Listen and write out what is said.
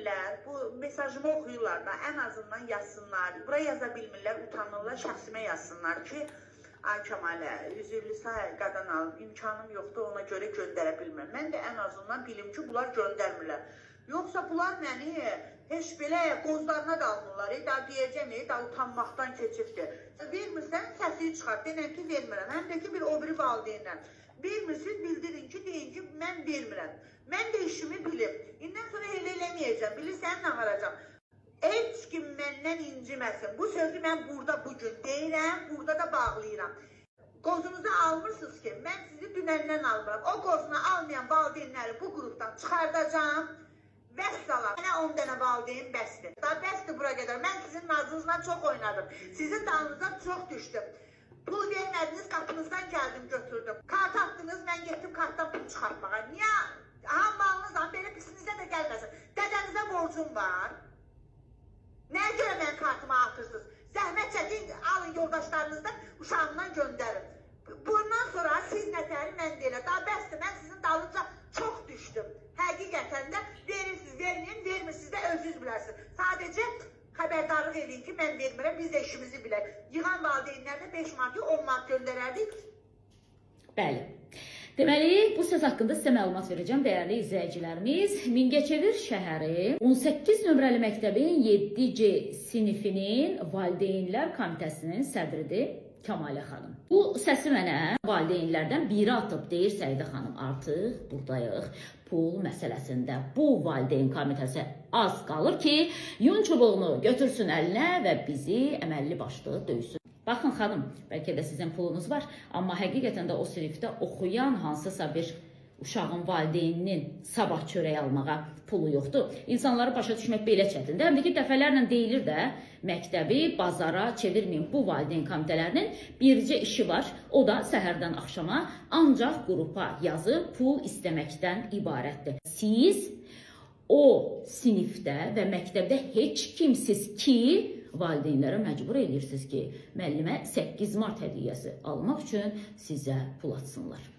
bilmirlər, bu mesajımı oxuyurlar da, ən azından yazsınlar. Buraya yaza bilmirlər, utanırlar, şəxsimə yazsınlar ki, ay Kəmalə, 150 say qadan alım, imkanım yoxdur, ona görə göndərə bilmirəm. Mən də ən azından bilim ki, bunlar göndərmirlər. Yoxsa bunlar məni heç belə qozlarına dalmırlar, da deyəcəm, da utanmaqdan keçibdir. Vermirsən, səsini çıxart, denən ki, vermirəm. Həm də ki, bir o biri valideynlər. Vermirsiniz, bildirin ki, deyin ki, mən vermirəm. Mən də işimi bilim. İndən sonra elə eləməyəcəm, bilirsən nə varacam. Heç kim məndən inciməsin. Bu sözü mən burada bugün deyirəm, burada da bağlayıram. Qozunuzu almırsınız ki, mən sizi dünəndən almıram. O qozunu almayan valideynləri bu qrupdan çıxardacağım. Vəssalam. Mənə 10 dənə valideyn bəsdir. Daha bəsdir bura qədər. Mən sizin nazınızla çox oynadım. Sizin dalınıza çox düşdüm. Pul vermədiniz, qapınızdan gəldim, götürdüm. Kart atdınız, mən getdim kartdan pul çıxartmağa. Niyə? Hammalınızdan belə pisinizə də gəlməsin. Dədənizə borcum var. Nəyə görə mən kartıma atırsınız? Zəhmət çəkin, alın yoldaşlarınızdan, uşağından göndərin. Bundan sonra siz nətəri mən deyilə. Daha bəsdir, mən sizin dalınca çox düşdüm. Həqiqətən də verirsiniz, verməyin, vermirsiniz də özünüz bilərsiniz. Sadəcə xəbərdarlıq edin ki, mən vermirəm, biz də işimizi bilək. Yığan valideynlərdə 5 manat, 10 manat göndərərdik. Bəli. Deməli, bu söz haqqında sizə məlumat verəcəm, dəyərli izləyicilərimiz. Mingəçevir şəhəri 18 nömrəli məktəbin 7C sinifinin valideynlər komitəsinin sədridir Kəmalə xanım. Bu səsi mənə valideynlərdən biri atıb, deyir Səidə xanım, artıq buradayıq. Pul məsələsində bu valideyn komitəsi az qalır ki, yun çubuğunu götürsün əlinə və bizi əməlli başlı döysün. Baxın xanım, bəlkə də sizin pulunuz var, amma həqiqətən də o sinifdə oxuyan hansısa bir uşağın valideyninin sabah çörək almağa pulu yoxdur. İnsanları başa düşmək belə çətindir. Həm də ki, dəfələrlə deyilir də, məktəbi bazara çevirməyin. Bu valideyn komitələrinin bircə işi var, o da səhərdən axşama ancaq qrupa yazıb pul istəməkdən ibarətdir. Siz o sinifdə və məktəbdə heç kimsiz ki, valideynlərə məcbur edirsiniz ki, müəllimə 8 mart hədiyyəsi almaq üçün sizə pul atsınlar.